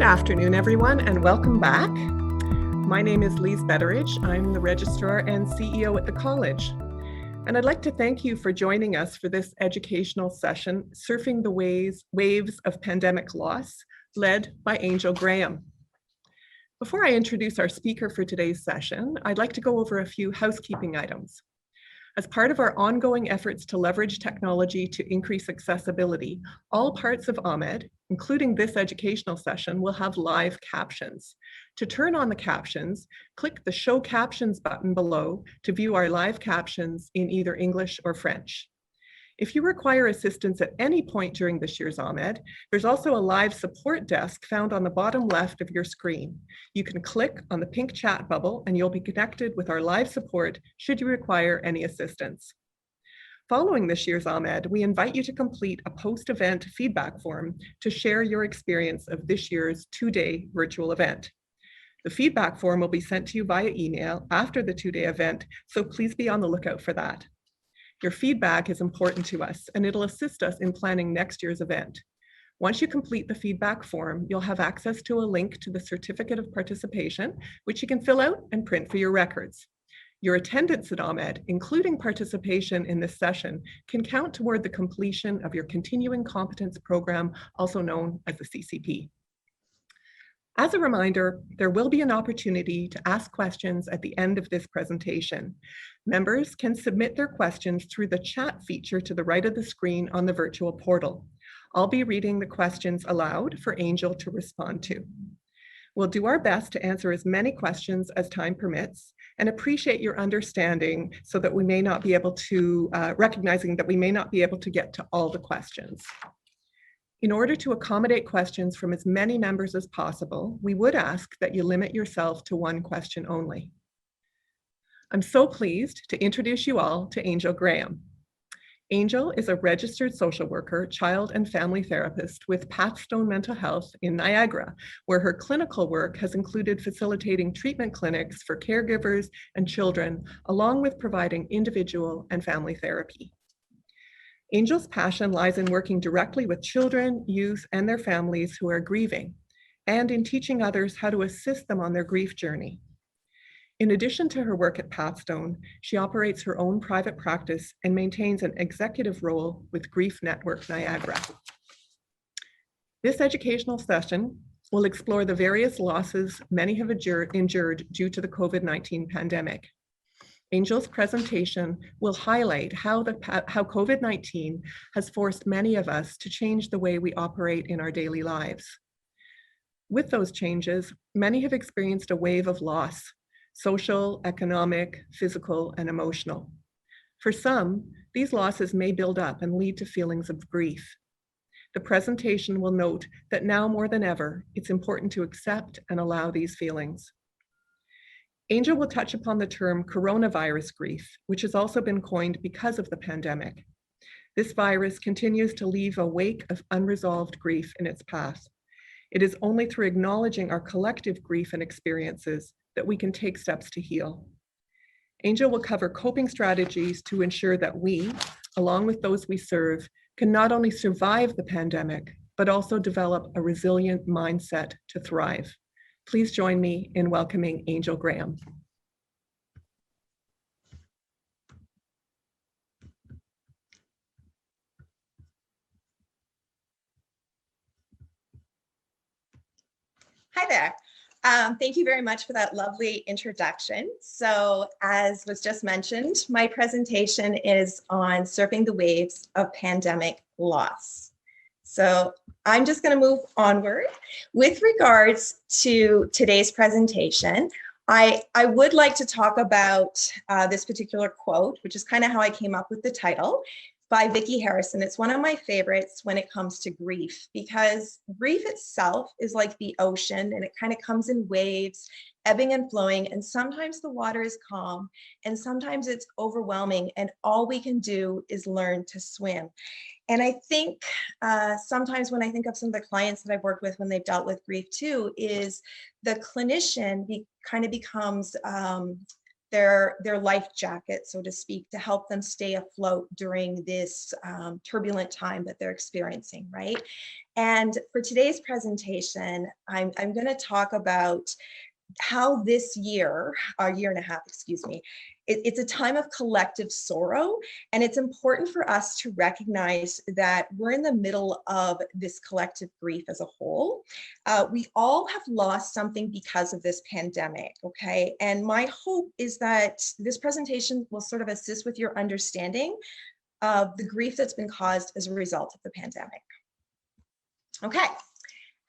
Good afternoon, everyone, and welcome back. My name is Lise Betteridge. I'm the Registrar and CEO at the college. And I'd like to thank you for joining us for this educational session, Surfing the Waves of Pandemic Loss, led by Angel Graham. Before I introduce our speaker for today's session, I'd like to go over a few housekeeping items. As part of our ongoing efforts to leverage technology to increase accessibility, all parts of AMED, including this educational session, will have live captions. To turn on the captions, click the Show Captions button below to view our live captions in either English or French. If you require assistance at any point during this year's AMED, there's also a live support desk found on the bottom left of your screen. You can click on the pink chat bubble and you'll be connected with our live support should you require any assistance. Following this year's AMED, we invite you to complete a post-event feedback form to share your experience of this year's two-day virtual event. The feedback form will be sent to you via email after the two-day event, so please be on the lookout for that. Your feedback is important to us, and it'll assist us in planning next year's event. Once you complete the feedback form, you'll have access to a link to the certificate of participation, which you can fill out and print for your records. Your attendance at AMED, including participation in this session, can count toward the completion of your Continuing Competence Program, also known as the CCP. As a reminder, there will be an opportunity to ask questions at the end of this presentation. Members can submit their questions through the chat feature to the right of the screen on the virtual portal. I'll be reading the questions aloud for Angel to respond to. We'll do our best to answer as many questions as time permits and appreciate your understanding so that we may not be able to, recognizing that we may not be able to get to all the questions. In order to accommodate questions from as many members as possible, we would ask that you limit yourself to one question only. I'm so pleased to introduce you all to Angel Graham. Angel is a registered social worker, child and family therapist with Pathstone Mental Health in Niagara, where her clinical work has included facilitating treatment clinics for caregivers and children, along with providing individual and family therapy. Angel's passion lies in working directly with children, youth, and their families who are grieving, and in teaching others how to assist them on their grief journey. In addition to her work at Pathstone, she operates her own private practice and maintains an executive role with Grief Network Niagara. This educational session will explore the various losses many have endured due to the COVID-19 pandemic. Angel's presentation will highlight how COVID-19 has forced many of us to change the way we operate in our daily lives. With those changes, many have experienced a wave of loss, social, economic, physical, and emotional. For some, these losses may build up and lead to feelings of grief. The presentation will note that now more than ever, it's important to accept and allow these feelings. Angel will touch upon the term coronavirus grief, which has also been coined because of the pandemic. This virus continues to leave a wake of unresolved grief in its path. It is only through acknowledging our collective grief and experiences that we can take steps to heal. Angel will cover coping strategies to ensure that we, along with those we serve, can not only survive the pandemic, but also develop a resilient mindset to thrive. Please join me in welcoming Angel Graham. Hi there. Thank you very much for that lovely introduction. So as was just mentioned, my presentation is on surfing the waves of pandemic loss. So I'm just going to move onward. With regards to today's presentation, I would like to talk about this particular quote, which is kind of how I came up with the title, by Vicki Harrison. It's one of my favorites when it comes to grief, because grief itself is like the ocean and it kind of comes in waves, ebbing and flowing, and sometimes the water is calm and sometimes it's overwhelming, and all we can do is learn to swim. And I think sometimes when I think of some of the clients that I've worked with when they've dealt with grief too, is the clinician kind of becomes their life jacket, so to speak, to help them stay afloat during this turbulent time that they're experiencing, right? And for today's presentation, I'm going to talk about how this year, a year and a half, excuse me, it's a time of collective sorrow. And it's important for us to recognize that we're in the middle of this collective grief as a whole. We all have lost something because of this pandemic, okay? And my hope is that this presentation will sort of assist with your understanding of the grief that's been caused as a result of the pandemic. Okay.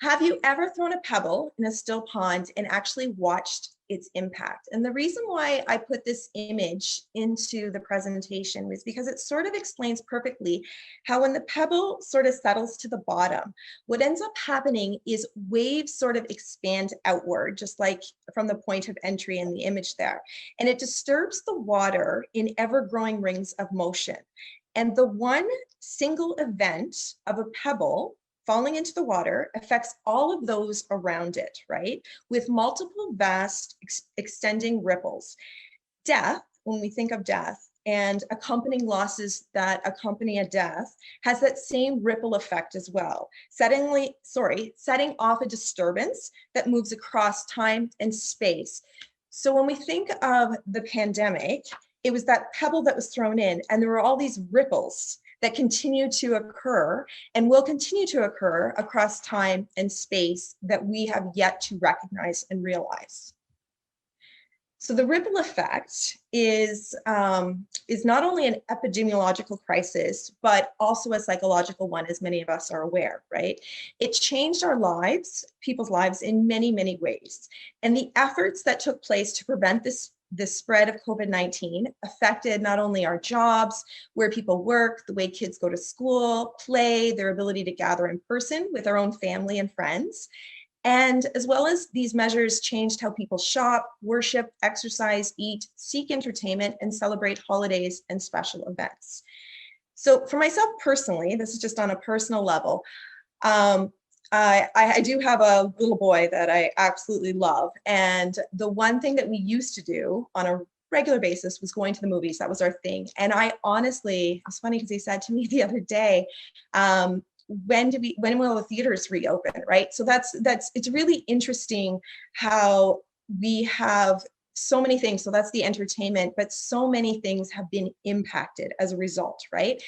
Have you ever thrown a pebble in a still pond and actually watched its impact? And the reason why I put this image into the presentation was because it sort of explains perfectly how when the pebble sort of settles to the bottom, what ends up happening is waves sort of expand outward, just like from the point of entry in the image there. And it disturbs the water in ever-growing rings of motion. And the one single event of a pebble falling into the water affects all of those around it, right? With multiple vast extending ripples. Death, when we think of death, and accompanying losses that accompany a death has that same ripple effect as well, setting off a disturbance that moves across time and space. So when we think of the pandemic, it was that pebble that was thrown in, and there were all these ripples that continue to occur and will continue to occur across time and space that we have yet to recognize and realize. So the ripple effect is not only an epidemiological crisis, but also a psychological one, as many of us are aware, right? It changed our lives, people's lives, in many, many ways. And the efforts that took place to prevent this spread of COVID-19 affected not only our jobs, where people work, the way kids go to school, play, their ability to gather in person with our own family and friends. And as well as these measures changed how people shop, worship, exercise, eat, seek entertainment, and celebrate holidays and special events. So for myself personally, this is just on a personal level, I do have a little boy that I absolutely love. And the one thing that we used to do on a regular basis was going to the movies. That was our thing. And I honestly, it's funny because he said to me the other day, when will the theaters reopen, right? So it's really interesting how we have so many things. So that's the entertainment, but so many things have been impacted as a result, right?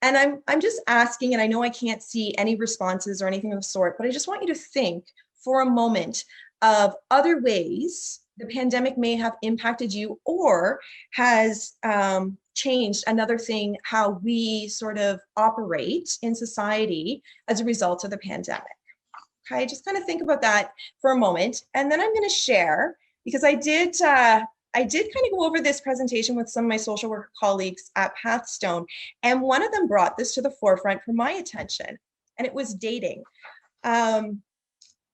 And I'm just asking, and I know I can't see any responses or anything of the sort, but I just want you to think for a moment of other ways the pandemic may have impacted you or has changed another thing, how we sort of operate in society as a result of the pandemic. Okay, just kind of think about that for a moment. And then I'm going to share, because I did kind of go over this presentation with some of my social worker colleagues at Pathstone, and one of them brought this to the forefront for my attention, and it was dating.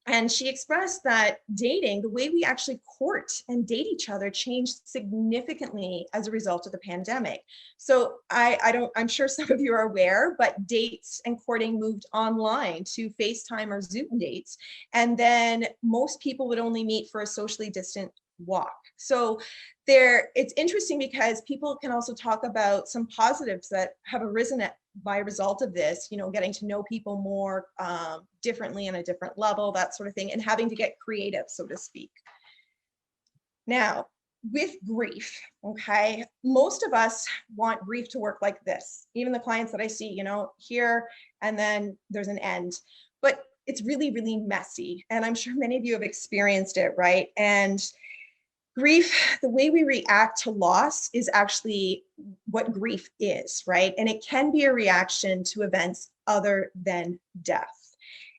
And she expressed that dating, the way we actually court and date each other, changed significantly as a result of the pandemic. So I'm sure some of you are aware, but dates and courting moved online to FaceTime or Zoom dates. And then most people would only meet for a socially distant walk. So it's interesting because people can also talk about some positives that have arisen by result of this, getting to know people more differently on a different level, that sort of thing, and having to get creative, so to speak. Now, with grief, okay, most of us want grief to work like this. Even the clients that I see, here, and then there's an end. But it's really, really messy. And I'm sure many of you have experienced it, right? And grief, the way we react to loss is actually what grief is, right? And it can be a reaction to events other than death.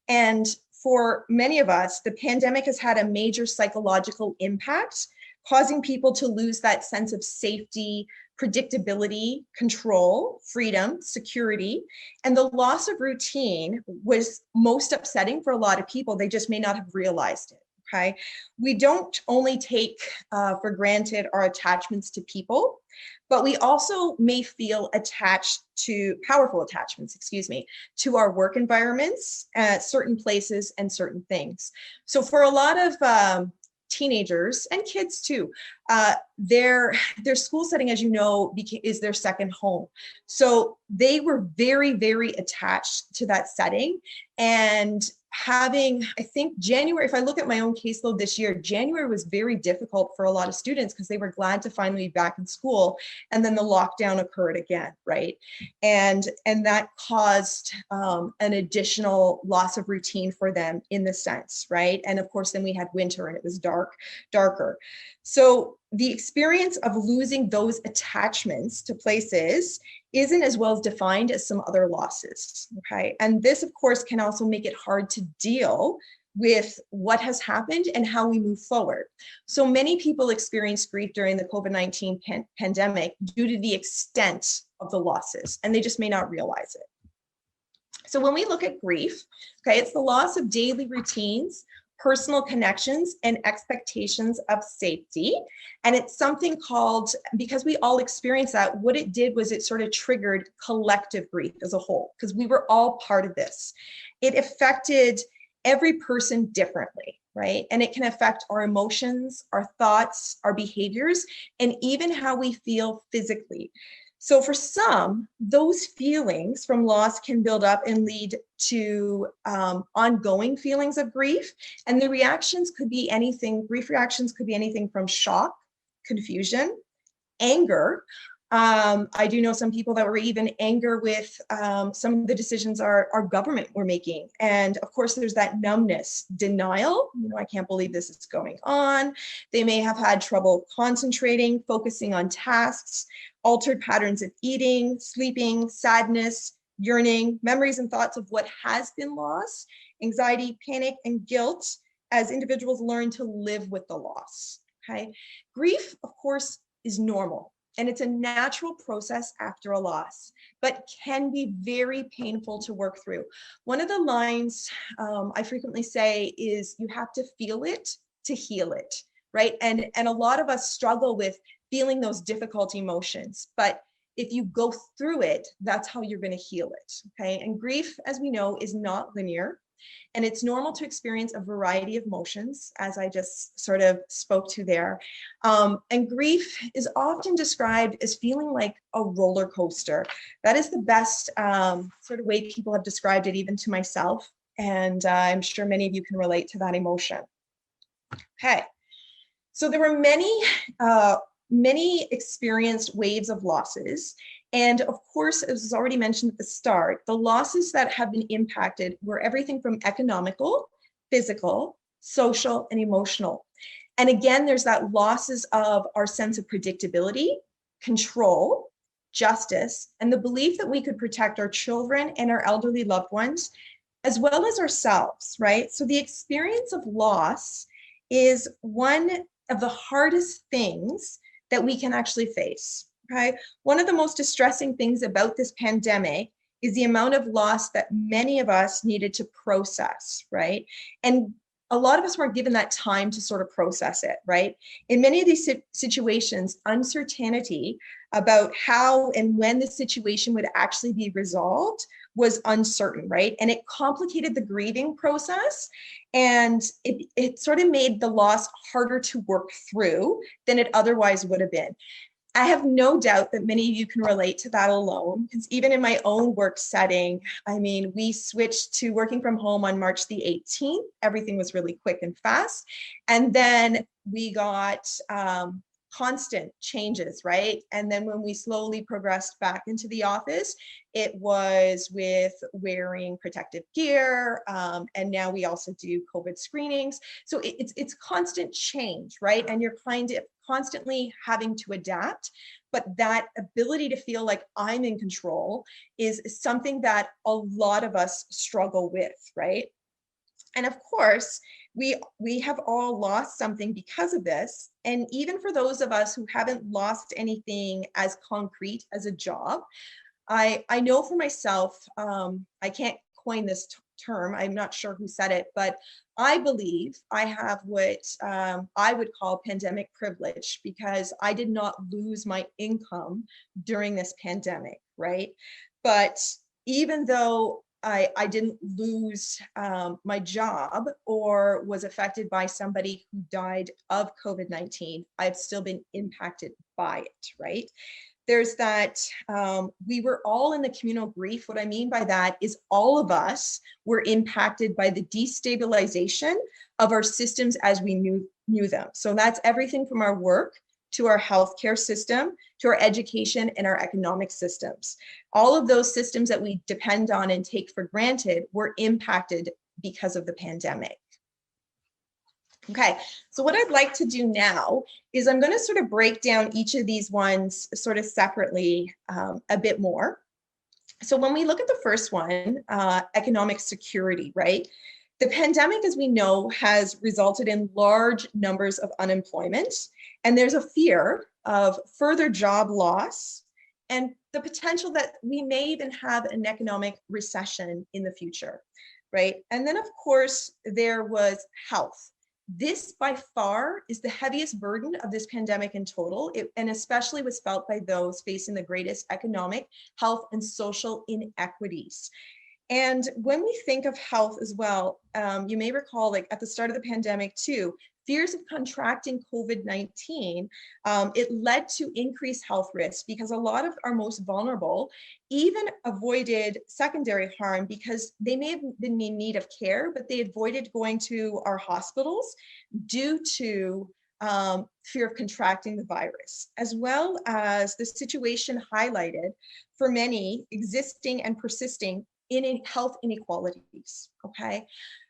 And for many of us, the pandemic has had a major psychological impact, causing people to lose that sense of safety, predictability, control, freedom, security. And the loss of routine was most upsetting for a lot of people. They just may not have realized it. Okay, we don't only take for granted our attachments to people, but we also may feel powerful attachments, to our work environments, certain places and certain things. So for a lot of teenagers and kids too, their school setting, as you know, is their second home. So they were very, very attached to that setting. And having, I think January, if I look at my own caseload this year, January was very difficult for a lot of students because they were glad to finally be back in school. And then the lockdown occurred again, right? And that caused an additional loss of routine for them in the sense, right? And of course, then we had winter and it was darker. So the experience of losing those attachments to places isn't as well defined as some other losses, okay? And this, of course, can also make it hard to deal with what has happened and how we move forward. So many people experience grief during the COVID-19 pandemic due to the extent of the losses, and they just may not realize it. So when we look at grief, okay, it's the loss of daily routines, personal connections, and expectations of safety. And it's something called, because we all experience that, what it did was it sort of triggered collective grief as a whole, because we were all part of this. It affected every person differently, right? And it can affect our emotions, our thoughts, our behaviors, and even how we feel physically. So for some, those feelings from loss can build up and lead to ongoing feelings of grief. And the reactions could be anything, grief reactions could be anything from shock, confusion, anger. I do know some people that were even anger with some of the decisions our government were making. And of course, there's that numbness, denial. You know, I can't believe this is going on. They may have had trouble concentrating, focusing on tasks, altered patterns of eating, sleeping, sadness, yearning, memories and thoughts of what has been lost, anxiety, panic, and guilt as individuals learn to live with the loss, okay? Grief, of course, is normal. And it's a natural process after a loss, but can be very painful to work through. One of the lines I frequently say is, you have to feel it to heal it, right? And a lot of us struggle with feeling those difficult emotions, but if you go through it, that's how you're going to heal it, okay? And grief, as we know, is not linear. And it's normal to experience a variety of emotions, as I just sort of spoke to there. And grief is often described as feeling like a roller coaster. That is the best sort of way people have described it, even to myself. And I'm sure many of you can relate to that emotion. Okay, so there were many experienced waves of losses. And of course, as was already mentioned at the start, the losses that have been impacted were everything from economical, physical, social, and emotional. And again, there's that losses of our sense of predictability, control, justice, and the belief that we could protect our children and our elderly loved ones, as well as ourselves, right? So the experience of loss is one of the hardest things that we can actually face. Okay. One of the most distressing things about this pandemic is the amount of loss that many of us needed to process, right? And a lot of us weren't given that time to sort of process it, right? In many of these situations, uncertainty about how and when the situation would actually be resolved was uncertain, right? And it complicated the grieving process, and it sort of made the loss harder to work through than it otherwise would have been. I have no doubt that many of you can relate to that alone, because even in my own work setting, I mean, we switched to working from home on March the 18th. Everything was really quick and fast. And then we got constant changes, right? And then when we slowly progressed back into the office, it was with wearing protective gear. And now we also do COVID screenings. So it's constant change, right? And you're kind of constantly having to adapt. But that ability to feel like I'm in control is something that a lot of us struggle with, right? And of course, we have all lost something because of this. And even for those of us who haven't lost anything as concrete as a job, I know for myself, I can't coin this term, I'm not sure who said it, but I believe I have what I would call pandemic privilege, because I did not lose my income during this pandemic, right? But even though I didn't lose my job or was affected by somebody who died of COVID-19. I've still been impacted by it, right? There's that we were all in the communal grief. What I mean by that is all of us were impacted by the destabilization of our systems as we knew them. So that's everything from our work to our healthcare system, to our education and our economic systems. All of those systems that we depend on and take for granted were impacted because of the pandemic. Okay, so what I'd like to do now is I'm going to sort of break down each of these ones sort of separately a bit more. So when we look at the first one, economic security, right? The pandemic, as we know, has resulted in large numbers of unemployment, and there's a fear of further job loss and the potential that we may even have an economic recession in the future, right? And then, of course, there was health. This by far is the heaviest burden of this pandemic in total, and especially was felt by those facing the greatest economic, health, and social inequities. And when we think of health as well, you may recall, like at the start of the pandemic too, fears of contracting COVID-19, it led to increased health risks because a lot of our most vulnerable even avoided secondary harm because they may have been in need of care, but they avoided going to our hospitals due to fear of contracting the virus, as well as the situation highlighted for many existing and persisting in health inequalities, okay?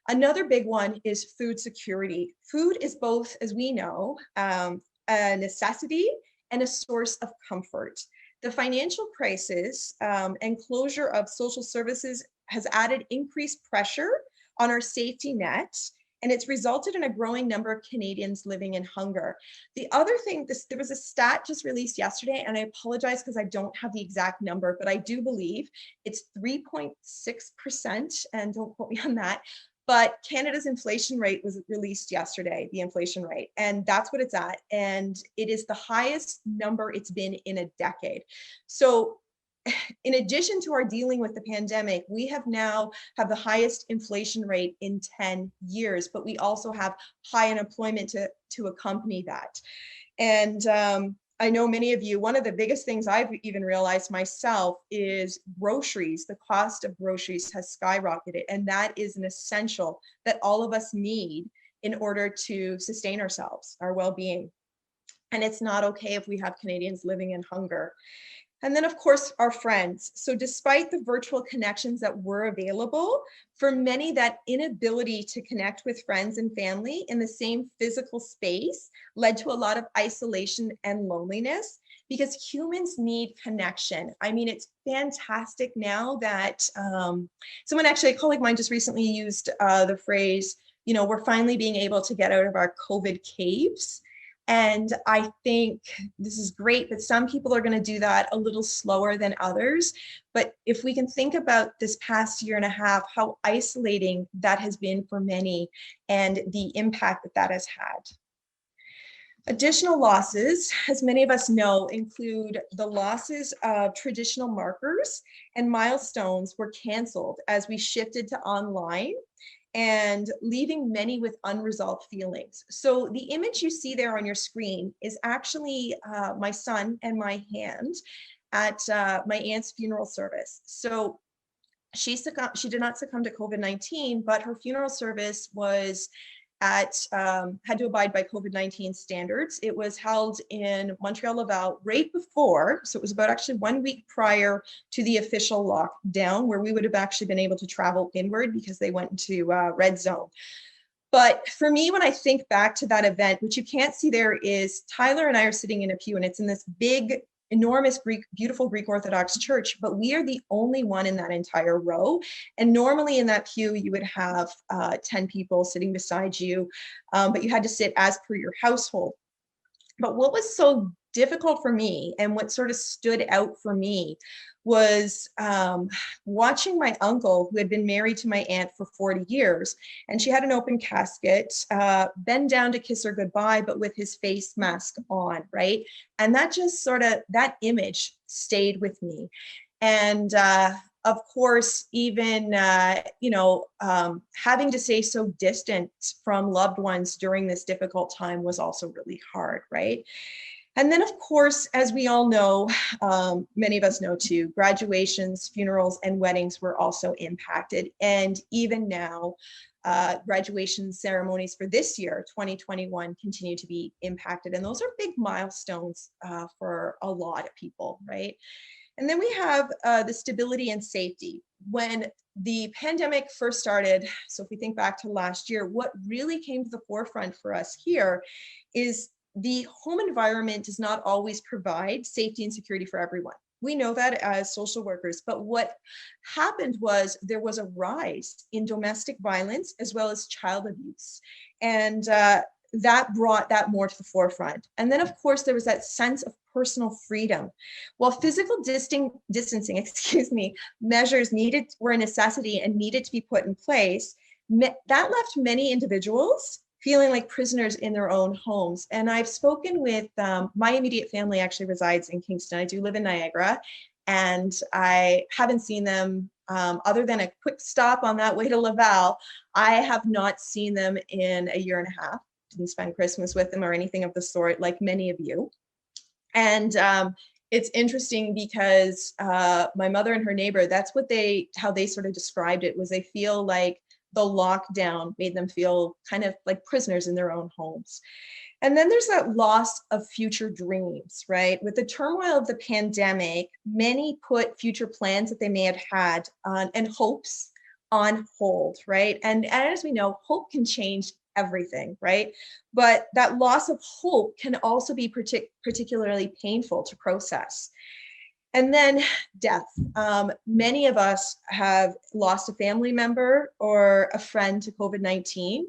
Another big one is food security. Food is both, as we know, a necessity and a source of comfort. The financial crisis and closure of social services has added increased pressure on our safety net, and it's resulted in a growing number of Canadians living in hunger. The other thing, there was a stat just released yesterday, and I apologize because I don't have the exact number, but I do believe it's 3.6%, and don't quote me on that, but Canada's inflation rate was released yesterday, the inflation rate, and that's what it's at. And it is the highest number it's been in a decade. So in addition to our dealing with the pandemic, we have now have the highest inflation rate in 10 years, but we also have high unemployment to accompany that. And I know many of you, one of the biggest things I've even realized myself is groceries. The cost of groceries has skyrocketed, and that is an essential that all of us need in order to sustain ourselves, our well-being. And it's not okay if we have Canadians living in hunger. And then, of course, our friends. So despite the virtual connections that were available, for many, that inability to connect with friends and family in the same physical space led to a lot of isolation and loneliness because humans need connection. I mean, it's fantastic now that someone, actually, a colleague of mine just recently used the phrase, you know, we're finally being able to get out of our COVID caves. And I think this is great, but some people are going to do that a little slower than others. But if we can think about this past year and a half, how isolating that has been for many and the impact that that has had. Additional losses, as many of us know, include the losses of traditional markers and milestones were canceled as we shifted to online, and leaving many with unresolved feelings. So the image you see there on your screen is actually my son and my hand at my aunt's funeral service. So she did not succumb to COVID-19, but her funeral service was had to abide by COVID-19 standards. It was held in Montreal Laval right before, so it was about actually 1 week prior to the official lockdown, where we would have actually been able to travel inward because they went into red zone. But for me, when I think back to that event, which you can't see there, is Tyler and I are sitting in a pew, and it's in this big, enormous beautiful Greek Orthodox church, but we are the only one in that entire row. And normally in that pew, you would have 10 people sitting beside you, but you had to sit as per your household. But what was so difficult for me and what sort of stood out for me was watching my uncle, who had been married to my aunt for 40 years, and she had an open casket, bend down to kiss her goodbye, but with his face mask on, right? And that just sort of, that image stayed with me. And of course, even, having to stay so distant from loved ones during this difficult time was also really hard, right? And then, of course, as we all know, many of us know too, graduations, funerals, and weddings were also impacted. And even now, graduation ceremonies for this year, 2021, continue to be impacted. And those are big milestones for a lot of people, right? And then we have the stability and safety. When the pandemic first started, so if we think back to last year, what really came to the forefront for us here is the home environment does not always provide safety and security for everyone. We know that as social workers, but what happened was there was a rise in domestic violence as well as child abuse. And that brought that more to the forefront. And then, of course, there was that sense of personal freedom. While physical distancing, measures were a necessity and needed to be put in place, that left many individuals feeling like prisoners in their own homes. And I've spoken with, my immediate family actually resides in Kingston. I do live in Niagara, and I haven't seen them other than a quick stop on that way to Laval. I have not seen them in a year and a half. Didn't spend Christmas with them or anything of the sort, like many of you. And it's interesting because my mother and her neighbor, that's how they sort of described it, was they feel like the lockdown made them feel kind of like prisoners in their own homes. And then there's that loss of future dreams, right? With the turmoil of the pandemic, many put future plans that they may have had and hopes on hold, right? And as we know, hope can change everything, right? But that loss of hope can also be particularly painful to process. And then death. Many of us have lost a family member or a friend to COVID-19.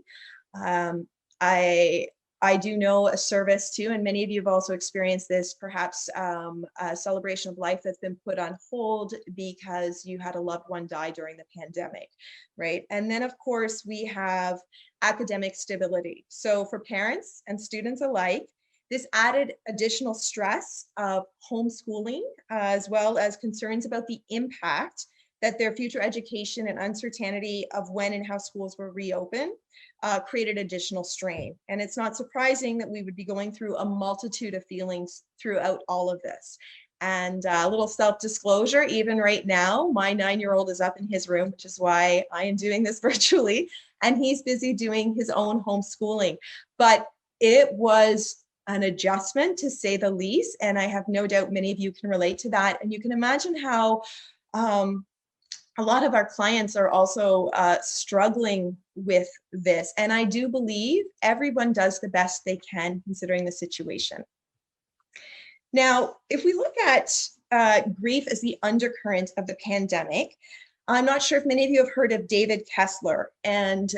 I do know a service too, and many of you have also experienced this, perhaps a celebration of life that's been put on hold because you had a loved one die during the pandemic, right? And then, of course, we have academic stability. So for parents and students alike, this added additional stress of homeschooling, as well as concerns about the impact that their future education and uncertainty of when and how schools will reopen created additional strain. And it's not surprising that we would be going through a multitude of feelings throughout all of this. And a little self-disclosure, even right now, my 9-year-old is up in his room, which is why I am doing this virtually, and he's busy doing his own homeschooling. But it was an adjustment, to say the least, and I have no doubt many of you can relate to that. And you can imagine how a lot of our clients are also struggling with this. And I do believe everyone does the best they can considering the situation. Now, if we look at grief as the undercurrent of the pandemic, I'm not sure if many of you have heard of David Kessler. And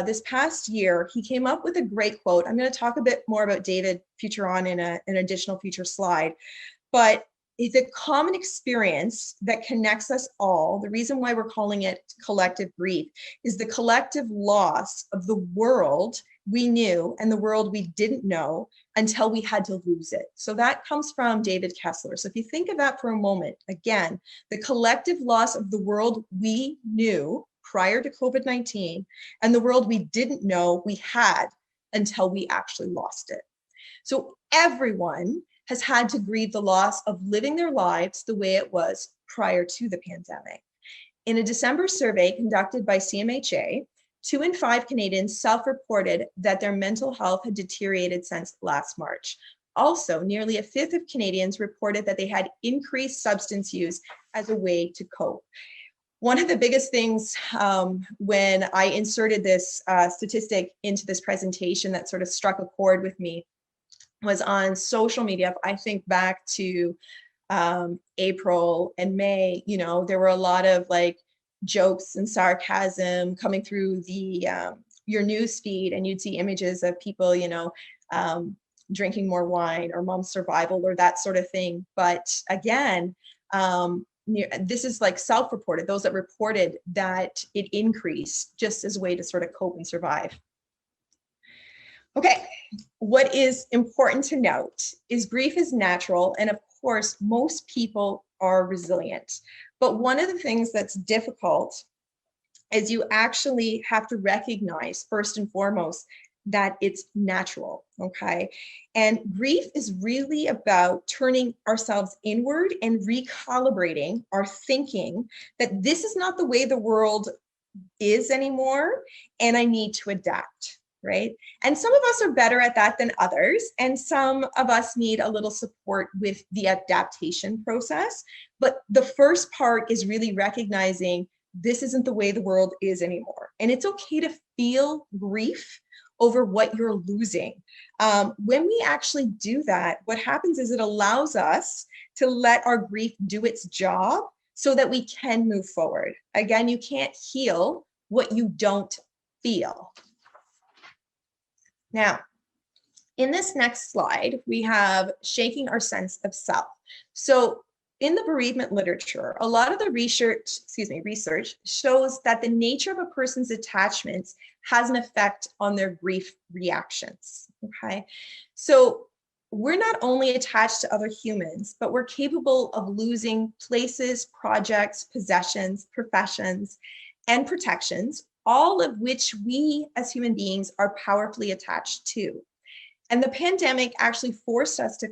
this past year, he came up with a great quote. I'm going to talk a bit more about David future on in an additional future slide. But it's a common experience that connects us all. The reason why we're calling it collective grief is the collective loss of the world we knew and the world we didn't know until we had to lose it. So that comes from David Kessler. So if you think of that for a moment, again, the collective loss of the world we knew prior to COVID-19 and the world we didn't know we had until we actually lost it. So everyone has had to grieve the loss of living their lives the way it was prior to the pandemic. In a December survey conducted by CMHA, 2 in 5 Canadians self-reported that their mental health had deteriorated since last March. Also, nearly a fifth of Canadians reported that they had increased substance use as a way to cope. One of the biggest things when I inserted this statistic into this presentation that sort of struck a chord with me was on social media. I think back to April and May, you know, there were a lot of like jokes and sarcasm coming through the your news feed, and you'd see images of people, you know, drinking more wine or mom's survival or that sort of thing. But again, this is like self-reported, those that reported that it increased just as a way to sort of cope and survive. Okay, what is important to note is grief is natural, and of course, most people are resilient. But one of the things that's difficult is you actually have to recognize, first and foremost, that it's natural, okay? And grief is really about turning ourselves inward and recalibrating our thinking that this is not the way the world is anymore, and I need to adapt, right? And some of us are better at that than others, and some of us need a little support with the adaptation process. But the first part is really recognizing this isn't the way the world is anymore. And it's okay to feel grief over what you're losing. When we actually do that, what happens is it allows us to let our grief do its job so that we can move forward. Again, you can't heal what you don't feel. Now, in this next slide, we have shaking our sense of self. So in the bereavement literature, a lot of the research shows that the nature of a person's attachments has an effect on their grief reactions, okay? So we're not only attached to other humans, but we're capable of losing places, projects, possessions, professions, and protections, all of which we as human beings are powerfully attached to. And the pandemic actually forced us to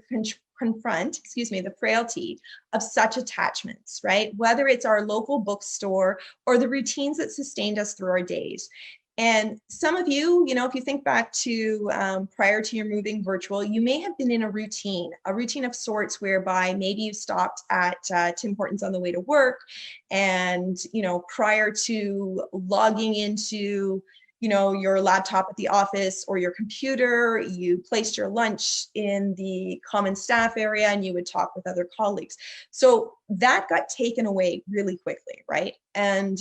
confront, the frailty of such attachments, right? Whether it's our local bookstore or the routines that sustained us through our days. And some of you, if you think back to prior to your moving virtual, you may have been in a routine of sorts whereby maybe you stopped at Tim Hortons on the way to work, and prior to logging into your laptop at the office or your computer, you placed your lunch in the common staff area and you would talk with other colleagues. So that got taken away really quickly, right? And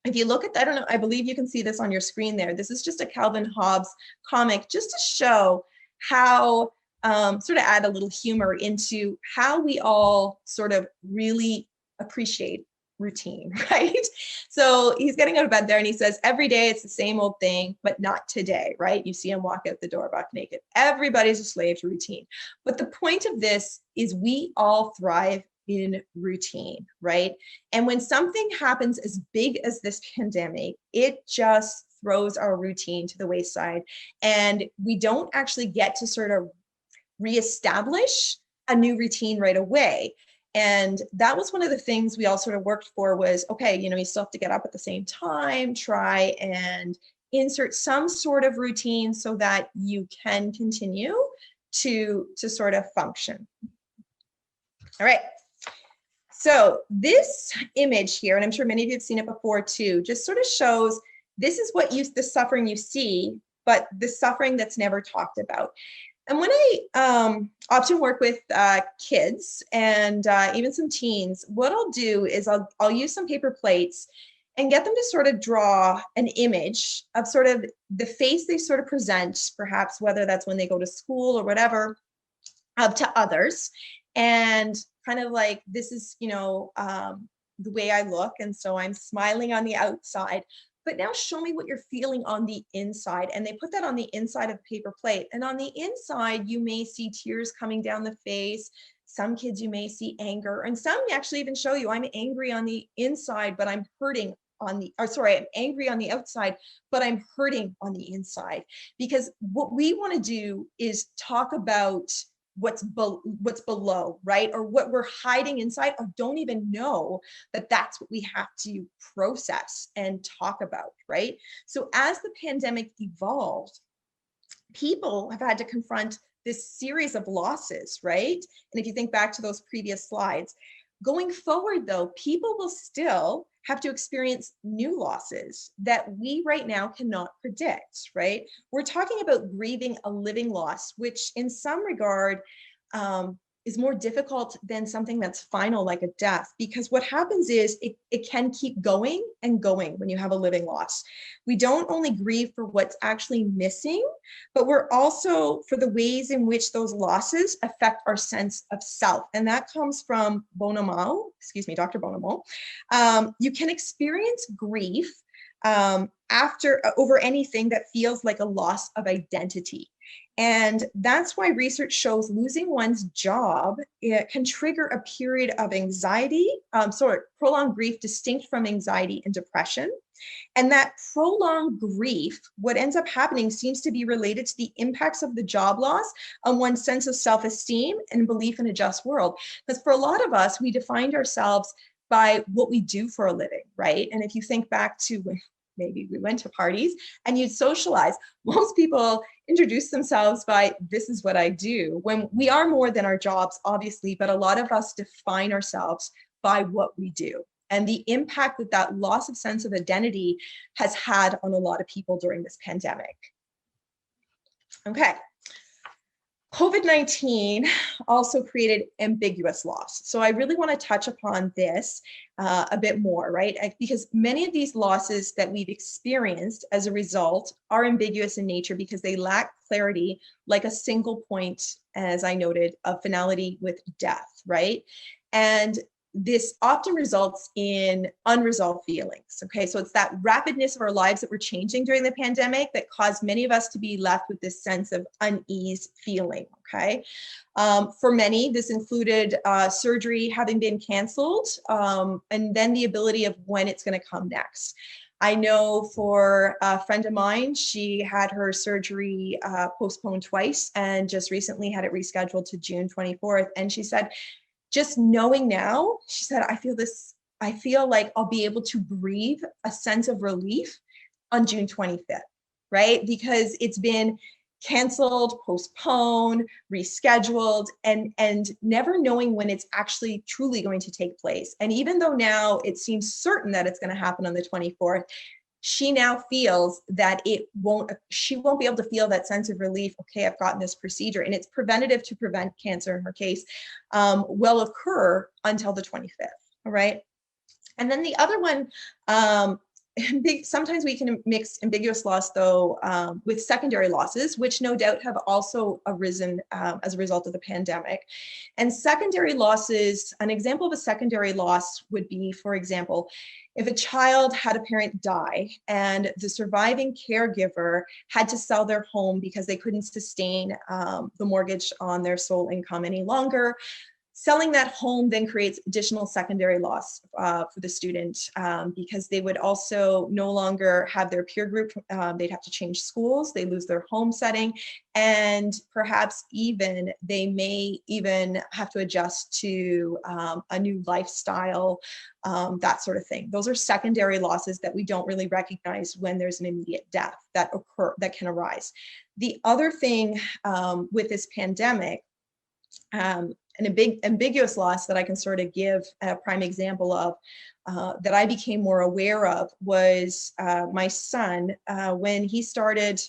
if you look at, I believe you can see this on your screen there. This is just a Calvin Hobbes comic just to show how, sort of add a little humor into how we all sort of really appreciate routine, right? So he's getting out of bed there and he says, every day it's the same old thing, but not today, right? You see him walk out the door buck naked. Everybody's a slave to routine. But the point of this is we all thrive in routine, right? And when something happens as big as this pandemic, it just throws our routine to the wayside. And we don't actually get to sort of reestablish a new routine right away. And that was one of the things we all sort of worked for was, okay, you still have to get up at the same time, try and insert some sort of routine so that you can continue to sort of function. All right. So this image here, and I'm sure many of you have seen it before too, just sort of shows this is what the suffering you see, but the suffering that's never talked about. And when I often work with kids and even some teens, what I'll do is I'll use some paper plates and get them to sort of draw an image of sort of the face they sort of present, perhaps whether that's when they go to school or whatever, to others. And kind of like, this is, the way I look. And so I'm smiling on the outside. But now show me what you're feeling on the inside. And they put that on the inside of the paper plate. And on the inside, you may see tears coming down the face. Some kids, you may see anger. And some actually even show you, I'm angry on the inside, but I'm hurting I'm angry on the outside, but I'm hurting on the inside. Because what we want to do is talk about what's below, right? Or what we're hiding inside, or don't even know that that's what we have to process and talk about, right? So as the pandemic evolved, people have had to confront this series of losses, right? And if you think back to those previous slides, going forward though, people will still have to experience new losses that we right now cannot predict, right? We're talking about grieving a living loss, which in some regard is more difficult than something that's final, like a death, because what happens is it can keep going and going when you have a living loss. We don't only grieve for what's actually missing, but we're also for the ways in which those losses affect our sense of self. And that comes from Dr. Bonomo. You can experience grief over anything that feels like a loss of identity. And that's why research shows losing one's job, it can trigger a period of anxiety, prolonged grief distinct from anxiety and depression. And that prolonged grief, what ends up happening seems to be related to the impacts of the job loss on one's sense of self-esteem and belief in a just world. Because for a lot of us, we defined ourselves by what we do for a living, right? And if you think back to when maybe we went to parties and you'd socialize, most people introduce themselves by, this is what I do. When we are more than our jobs, obviously, but a lot of us define ourselves by what we do. And the impact that that loss of sense of identity has had on a lot of people during this pandemic. Okay. COVID-19 also created ambiguous loss. So I really want to touch upon this a bit more, right? Because many of these losses that we've experienced as a result are ambiguous in nature because they lack clarity, like a single point, as I noted, of finality with death, right? And this often results in unresolved feelings. Okay, so it's that rapidness of our lives that were changing during the pandemic that caused many of us to be left with this sense of unease feeling. Okay, for many, this included surgery having been canceled, and then the ability of when it's going to come next. I know for a friend of mine, she had her surgery postponed twice and just recently had it rescheduled to June 24th. And she said, just knowing now, she said, I feel like I'll be able to breathe a sense of relief on June 25th, right? Because it's been canceled, postponed, rescheduled, and never knowing when it's actually truly going to take place. And even though now it seems certain that it's going to happen on the 24th, she now feels that she won't be able to feel that sense of relief. Okay, I've gotten this procedure, and it's preventative to prevent cancer in her case, will occur until the 25th, all right? And then the other one, sometimes we can mix ambiguous loss though with secondary losses, which no doubt have also arisen as a result of the pandemic. And secondary losses, an example of a secondary loss would be, for example, if a child had a parent die and the surviving caregiver had to sell their home because they couldn't sustain the mortgage on their sole income any longer. Selling that home then creates additional secondary loss for the student because they would also no longer have their peer group. They'd have to change schools, they lose their home setting, and perhaps even they may even have to adjust to a new lifestyle, that sort of thing. Those are secondary losses that we don't really recognize when there's an immediate death that can arise. The other thing with this pandemic, and a big ambiguous loss that I can sort of give a prime example of that I became more aware of was my son when he started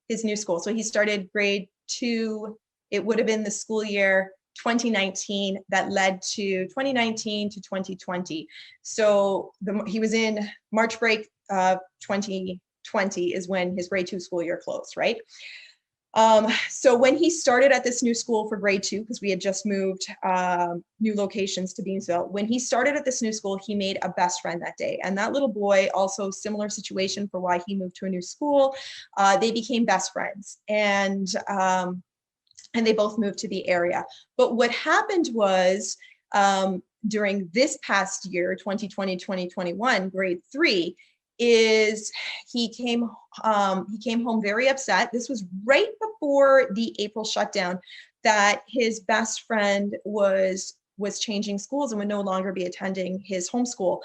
his new school. So he started grade 2. It would have been the school year 2019 that led to 2019 to 2020. So he was in March break 2020 is when his grade 2 school year closed, right? So when he started at this new school for grade 2, because we had just moved new locations to Beamsville, when he started at this new school, he made a best friend that day. And that little boy, also similar situation for why he moved to a new school, they became best friends. And they both moved to the area. But what happened was during this past year, 2020, 2021, grade 3, is he came home very upset. This was right before the April shutdown, that his best friend was changing schools and would no longer be attending his homeschool.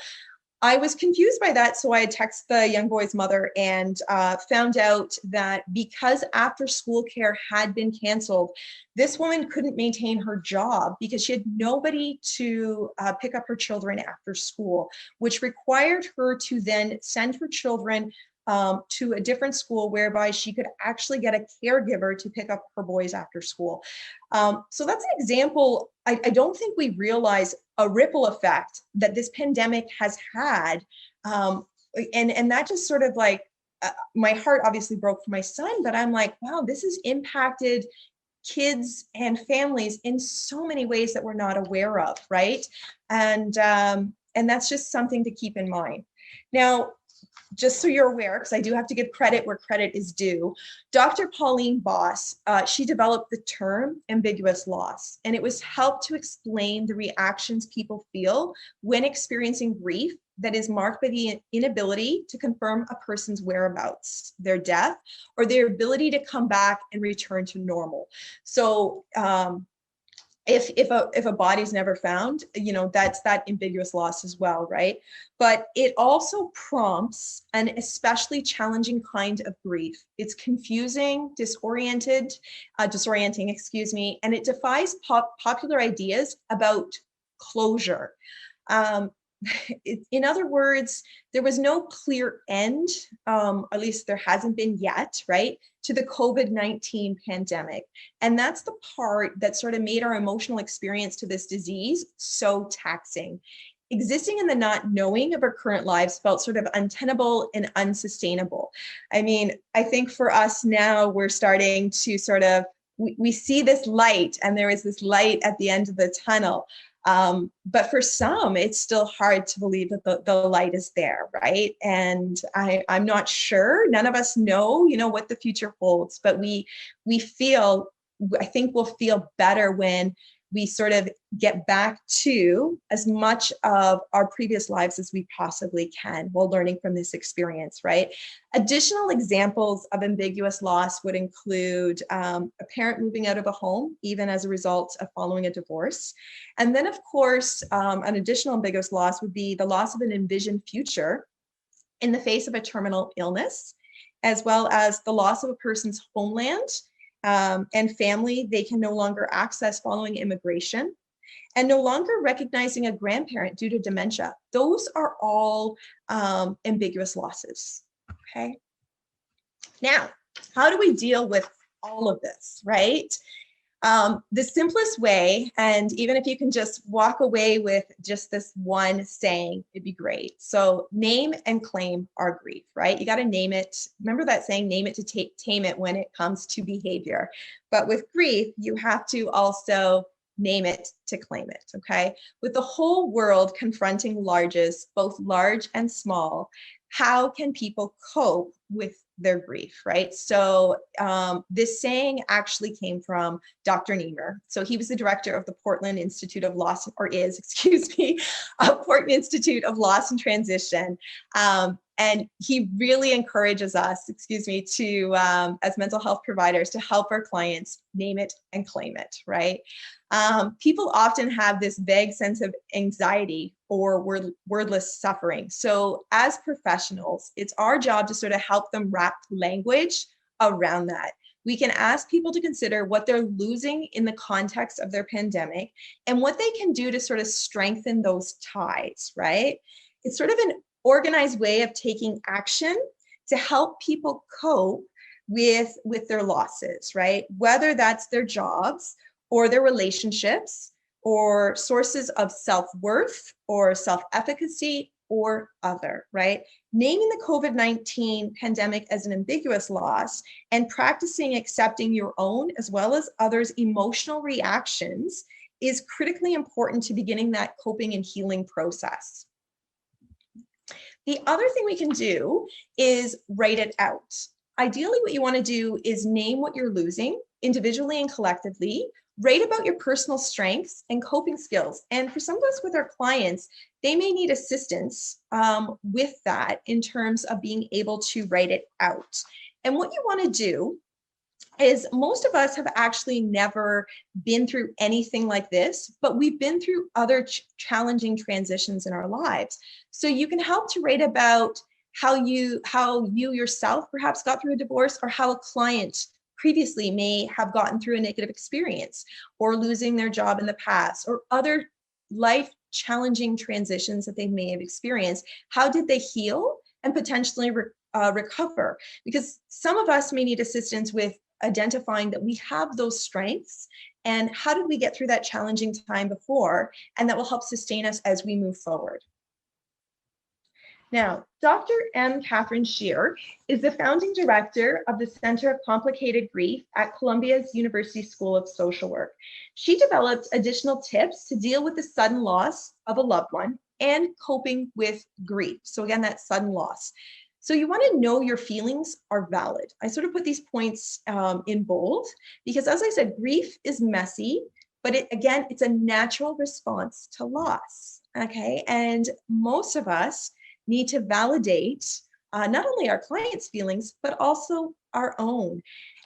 I was confused by that, so I texted the young boy's mother and found out that because after school care had been canceled, this woman couldn't maintain her job because she had nobody to pick up her children after school, which required her to then send her children to a different school whereby she could actually get a caregiver to pick up her boys after school. So that's an example. I don't think we realize a ripple effect that this pandemic has had. And that just sort of like, my heart obviously broke for my son, but I'm like, wow, this has impacted kids and families in so many ways that we're not aware of, right? And that's just something to keep in mind. Now, just so you're aware, because I do have to give credit where credit is due, Dr. Pauline Boss, she developed the term ambiguous loss, and it was helped to explain the reactions people feel when experiencing grief that is marked by the inability to confirm a person's whereabouts, their death, or their ability to come back and return to normal. So if a body's never found, you know, that's that ambiguous loss as well, right? But it also prompts an especially challenging kind of grief. It's confusing, disorienting, excuse me, and it defies popular ideas about closure. In other words, there was no clear end, at least there hasn't been yet, right, to the COVID-19 pandemic. And that's the part that sort of made our emotional experience to this disease so taxing. Existing in the not knowing of our current lives felt sort of untenable and unsustainable. I mean, I think for us now, we're starting to sort of, we see this light, and there is this light at the end of the tunnel. But for some, it's still hard to believe that the light is there, right? And I'm not sure, none of us know, you know, what the future holds, but we feel, I think we'll feel better when we sort of get back to as much of our previous lives as we possibly can while learning from this experience, right? Additional examples of ambiguous loss would include a parent moving out of a home, even as a result of following a divorce. And then, of course, an additional ambiguous loss would be the loss of an envisioned future in the face of a terminal illness, as well as the loss of a person's homeland and family they can no longer access following immigration, and no longer recognizing a grandparent due to dementia. Those are all ambiguous losses, okay? Now, how do we deal with all of this, right? The simplest way, and even if you can just walk away with just this one saying, it'd be great. So name and claim our grief, right? You got to name it. Remember that saying, name it to tame it when it comes to behavior. But with grief, you have to also name it to claim it, okay? With the whole world confronting larges, both large and small, how can people cope with their grief, right? So this saying actually came from Dr. Peneber. So he was the director of the Portland Institute of Loss, or is, excuse me, Portland Institute of Loss and Transition. And he really encourages us, excuse me, to, as mental health providers, to help our clients name it and claim it, right? People often have this vague sense of anxiety or wordless suffering. So as professionals, it's our job to sort of help them wrap language around that. We can ask people to consider what they're losing in the context of their pandemic and what they can do to sort of strengthen those ties, right? It's sort of an organized way of taking action to help people cope with their losses, right? Whether that's their jobs or their relationships or sources of self-worth or self-efficacy or other, right? Naming the COVID-19 pandemic as an ambiguous loss and practicing accepting your own as well as others' emotional reactions is critically important to beginning that coping and healing process. The other thing we can do is write it out. Ideally, what you want to do is name what you're losing individually and collectively, write about your personal strengths and coping skills. And for some of us with our clients, they may need assistance with that in terms of being able to write it out. And what you want to do is, most of us have actually never been through anything like this, but we've been through other challenging transitions in our lives. So you can help to write about how you yourself perhaps got through a divorce, or how a client previously may have gotten through a negative experience, or losing their job in the past, or other life challenging transitions that they may have experienced. How did they heal and potentially recover? Because some of us may need assistance with identifying that we have those strengths, and how did we get through that challenging time before, and that will help sustain us as we move forward. Now, Dr. M. Catherine Shearer is the founding director of the Center of Complicated Grief at Columbia's University School of Social Work. She developed additional tips to deal with the sudden loss of a loved one and coping with grief. So again, that sudden loss. So you want to know your feelings are valid. I sort of put these points in bold because, as I said, grief is messy, but again, it's a natural response to loss, okay? And most of us need to validate not only our clients' feelings, but also our own.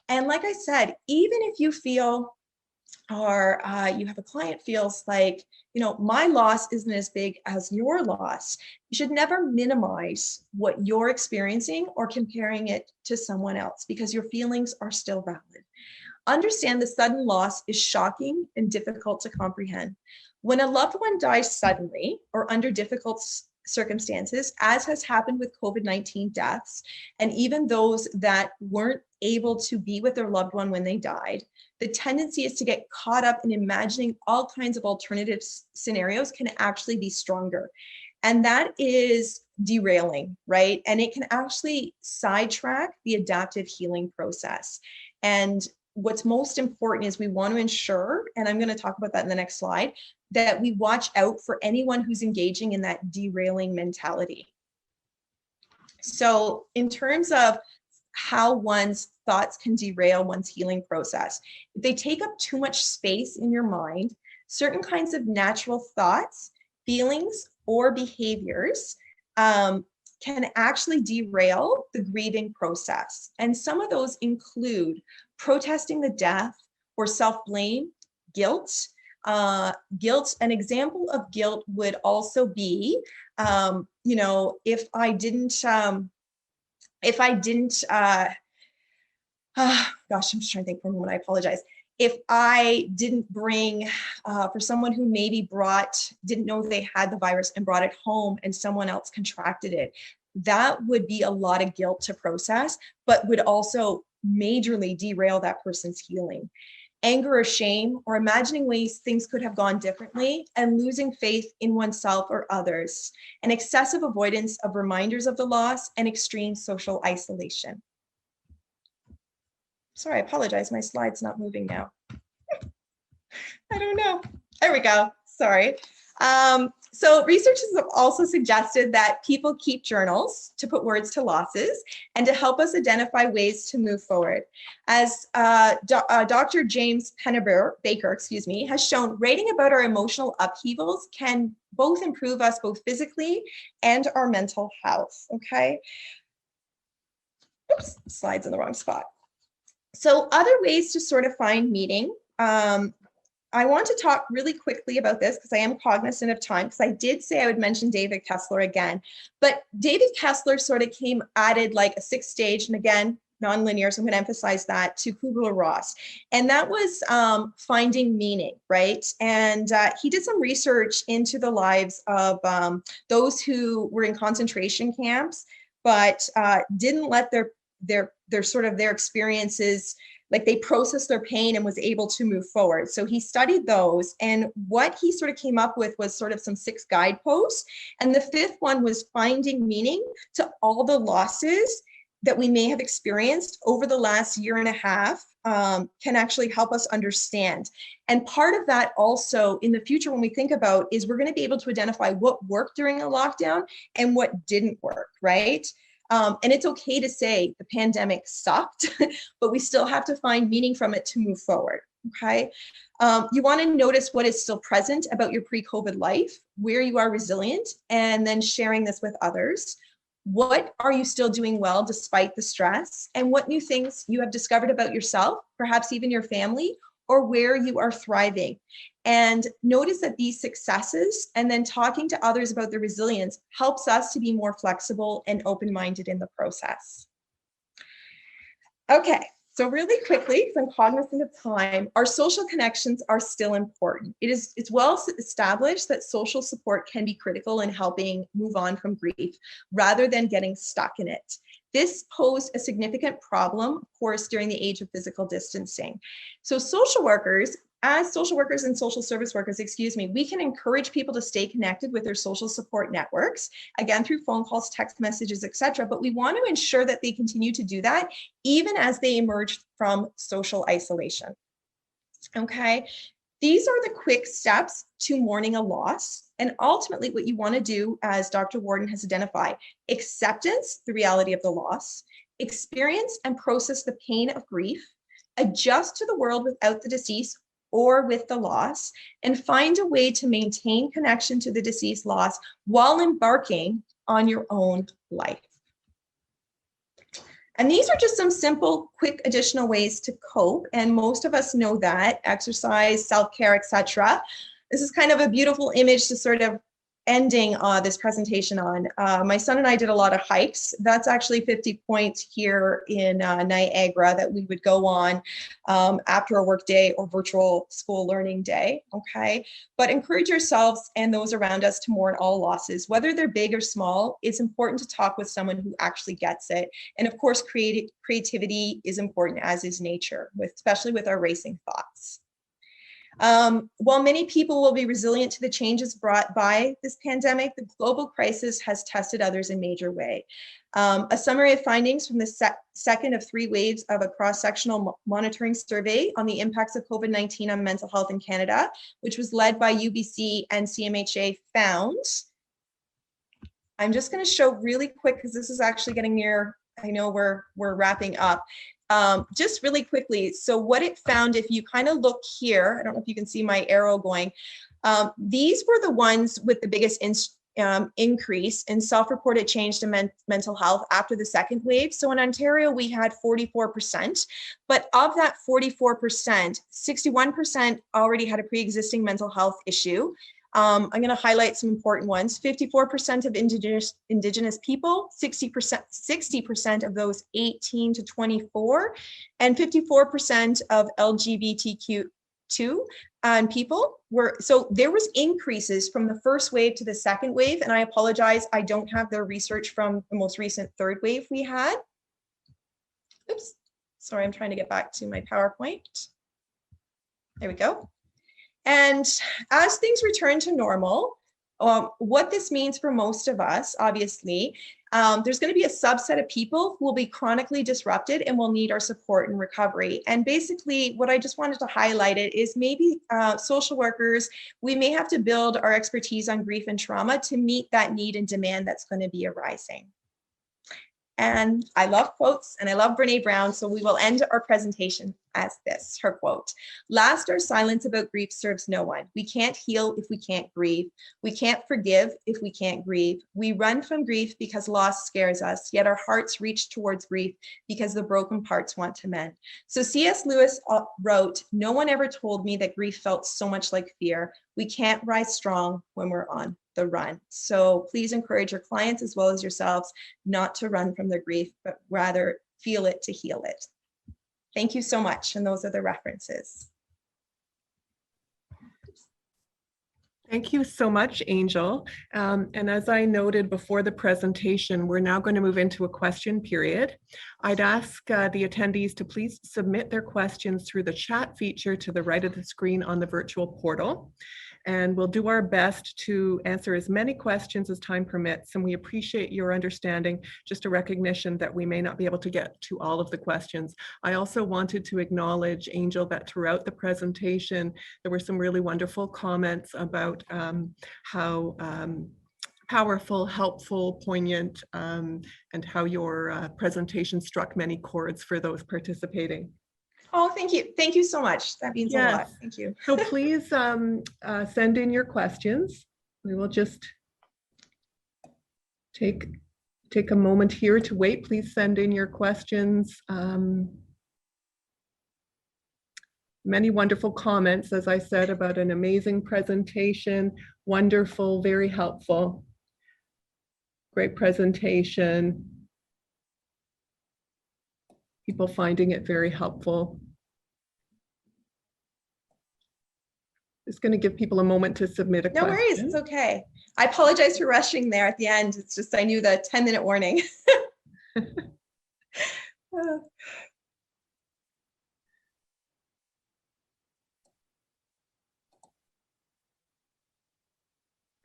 And like I said, even if you feel or you have a client feels like, my loss isn't as big as your loss, you should never minimize what you're experiencing or comparing it to someone else because your feelings are still valid. Understand the sudden loss is shocking and difficult to comprehend. When a loved one dies suddenly or under difficult circumstances, as has happened with COVID-19 deaths, and even those that weren't able to be with their loved one when they died, the tendency is to get caught up in imagining all kinds of alternative scenarios can actually be stronger. And that is derailing, right? And it can actually sidetrack the adaptive healing process. And what's most important is we want to ensure, and I'm going to talk about that in the next slide, that we watch out for anyone who's engaging in that derailing mentality. So in terms of how one's thoughts can derail one's healing process, if they take up too much space in your mind, certain kinds of natural thoughts, feelings, or behaviors can actually derail the grieving process. And some of those include protesting the death or self-blame, guilt. Guilt, an example of guilt would also be, if I didn't, gosh, I'm just trying to think for a moment, I apologize. If I didn't bring, for someone who maybe didn't know they had the virus and brought it home and someone else contracted it, that would be a lot of guilt to process, but would also majorly derail that person's healing. Anger or shame, or imagining ways things could have gone differently, and losing faith in oneself or others, and excessive avoidance of reminders of the loss, and extreme social isolation. Sorry, I apologize, my slide's not moving now. I don't know. There we go, sorry. So researchers have also suggested that people keep journals to put words to losses and to help us identify ways to move forward. As Dr. James Peneber, Baker, has shown, writing about our emotional upheavals can both improve us both physically and our mental health, okay? Oops, slide's in the wrong spot. So other ways to sort of find meaning. I want to talk really quickly about this because I am cognizant of time, because I did say I would mention David Kessler again, but David Kessler sort of added like a 6th stage, and again, nonlinear, so I'm going to emphasize that, to Kubler-Ross. And that was finding meaning, right? And he did some research into the lives of those who were in concentration camps, but didn't let their experiences, like they processed their pain and was able to move forward. So he studied those, and what he sort of came up with was sort of some 6 guideposts. And the 5th one was finding meaning to all the losses that we may have experienced over the last year and a half can actually help us understand. And part of that also in the future, when we think about, is we're going to be able to identify what worked during a lockdown and what didn't work, right? And it's okay to say the pandemic sucked, but we still have to find meaning from it to move forward, okay? You want to notice what is still present about your pre-COVID life, where you are resilient, and then sharing this with others. What are you still doing well despite the stress? And what new things you have discovered about yourself, perhaps even your family, or where you are thriving. And notice that these successes and then talking to others about their resilience helps us to be more flexible and open-minded in the process. Okay, so really quickly, because I'm cognizant of time, our social connections are still important. It's well established that social support can be critical in helping move on from grief rather than getting stuck in it. This posed a significant problem, of course, during the age of physical distancing. So social workers, as social workers and social service workers, we can encourage people to stay connected with their social support networks, again, through phone calls, text messages, etc. But we want to ensure that they continue to do that even as they emerge from social isolation. Okay, these are the quick steps to mourning a loss. And ultimately, what you want to do, as Dr. Warden has identified, acceptance, the reality of the loss, experience and process the pain of grief, adjust to the world without the deceased or with the loss, and find a way to maintain connection to the deceased loss while embarking on your own life. And these are just some simple, quick additional ways to cope. And most of us know that: exercise, self-care, etc. This is kind of a beautiful image to sort of ending this presentation on. My son and I did a lot of hikes. That's actually 50 points here in Niagara that we would go on after a work day or virtual school learning day, okay? But encourage yourselves and those around us to mourn all losses, whether they're big or small. It's important to talk with someone who actually gets it. And of course, creativity is important, as is nature, especially with our racing thoughts. While many people will be resilient to the changes brought by this pandemic, the global crisis has tested others in a major way. A summary of findings from the second of 3 waves of a cross-sectional monitoring survey on the impacts of COVID-19 on mental health in Canada, which was led by UBC and CMHA, found. I'm just going to show really quick, because this is actually getting near, I know we're wrapping up. Just really quickly, so what it found, if you kind of look here, I don't know if you can see my arrow going, these were the ones with the biggest increase in self-reported change to mental health after the second wave. So in Ontario, we had 44%, but of that 44%, 61% already had a pre-existing mental health issue. I'm going to highlight some important ones. 54% of Indigenous people, 60% of those 18 to 24, and 54% of LGBTQ2 people were, so there was increases from the first wave to the second wave. And I apologize, I don't have the research from the most recent third wave we had. Oops, sorry, I'm trying to get back to my PowerPoint. There we go. And as things return to normal, what this means for most of us, obviously, there's going to be a subset of people who will be chronically disrupted and will need our support and recovery. And basically, what I just wanted to highlight it is maybe social workers, we may have to build our expertise on grief and trauma to meet that need and demand that's going to be arising. And I love quotes and I love Brene Brown, so we will end our presentation as this, her quote: "Last, our silence about grief serves no one. We can't heal if we can't grieve. We can't forgive if we can't grieve. We run from grief because loss scares us, yet our hearts reach towards grief because the broken parts want to mend." So C.S. Lewis wrote, "No one ever told me that grief felt so much like fear. We can't rise strong when we're on the run." So please encourage your clients as well as yourselves not to run from their grief, but rather feel it to heal it. Thank you so much. And those are the references. Thank you so much, Angel. And as I noted before the presentation, we're now going to move into a question period. I'd ask the attendees to please submit their questions through the chat feature to the right of the screen on the virtual portal. And we'll do our best to answer as many questions as time permits. And we appreciate your understanding, just a recognition that we may not be able to get to all of the questions. I also wanted to acknowledge, Angel, that throughout the presentation, there were some really wonderful comments about how powerful, helpful, poignant, and how your presentation struck many chords for those participating. Oh, thank you. Thank you so much. That means a lot. Thank you. So please send in your questions. We will just take a moment here to wait. Please send in your questions. Many wonderful comments, as I said, about an amazing presentation. Wonderful, very helpful. Great presentation. People finding it very helpful. Just going to give people a moment to submit a question. No worries, it's okay. I apologize for rushing there at the end. It's just I knew the 10-minute warning.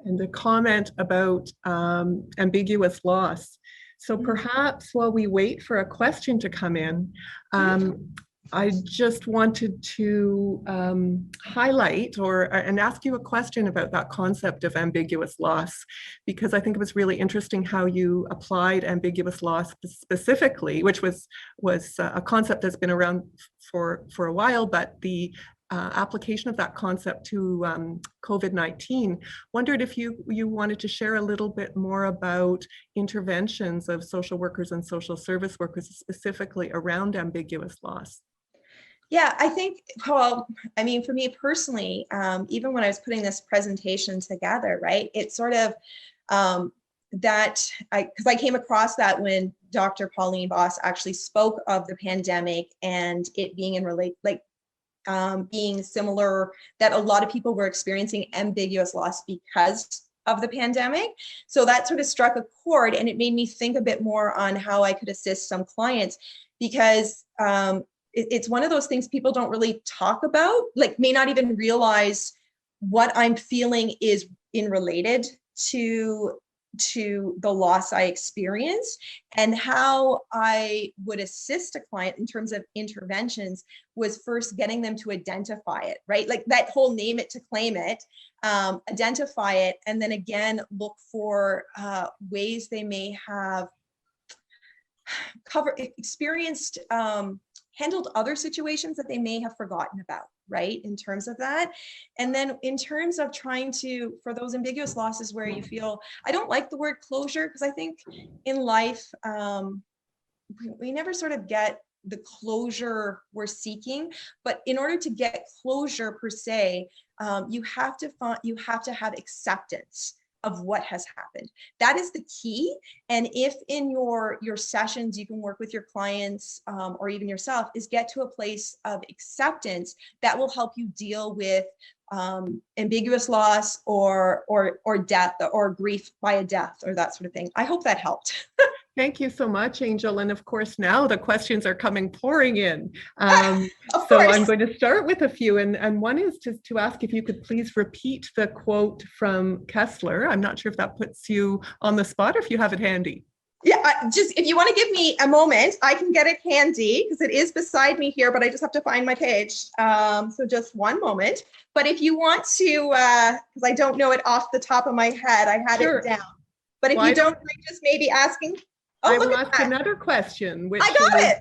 And the comment about ambiguous loss. So perhaps while we wait for a question to come in, I just wanted to highlight and ask you a question about that concept of ambiguous loss, because I think it was really interesting how you applied ambiguous loss specifically, which was a concept that's been around for a while, but the application of that concept to COVID-19. Wondered if you wanted to share a little bit more about interventions of social workers and social service workers specifically around ambiguous loss. Yeah, I think, well, I mean, for me personally, even when I was putting this presentation together, right, it's sort of because I came across that when Dr. Pauline Voss actually spoke of the pandemic and it being being similar, that a lot of people were experiencing ambiguous loss because of the pandemic. So that sort of struck a chord, and it made me think a bit more on how I could assist some clients, because it's one of those things people don't really talk about, like may not even realize what I'm feeling is related to the loss I experienced, and how I would assist a client in terms of interventions was first getting them to identify it, right? Like that whole name it to claim it, identify it, and then again, look for ways they may have experienced, handled other situations that they may have forgotten about, right? In terms of that. And then in terms of trying to, for those ambiguous losses where you feel, I don't like the word closure, because I think in life, we never sort of get the closure we're seeking, but in order to get closure per se, you have to have acceptance of what has happened. That is the key. And if in your sessions, you can work with your clients or even yourself, is get to a place of acceptance that will help you deal with ambiguous loss or death or grief by a death or that sort of thing. I hope that helped. Thank you so much, Angel. And of course, now the questions are coming pouring in. Of so course. I'm going to start with a few. And one is to ask if you could please repeat the quote from Kessler. I'm not sure if that puts you on the spot or if you have it handy. Yeah, just if you want to give me a moment, I can get it handy because it is beside me here, but I just have to find my page. So just one moment. But if you want to, because I don't know it off the top of my head, I had it down. But if you don't mind just maybe asking. I will ask another question. Which I got it.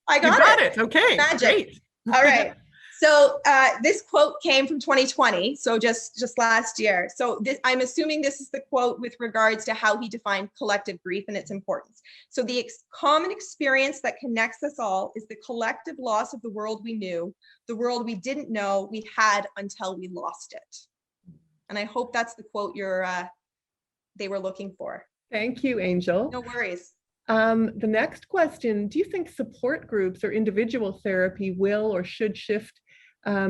I got it. Okay. Magic. Great. All right. So this quote came from 2020. So just last year. So I'm assuming this is the quote with regards to how he defined collective grief and its importance. So the common experience that connects us all is the collective loss of the world we knew, the world we didn't know we had until we lost it. And I hope that's the quote they were looking for. Thank you, Angel. No worries. The next question, do you think support groups or individual therapy will or should shift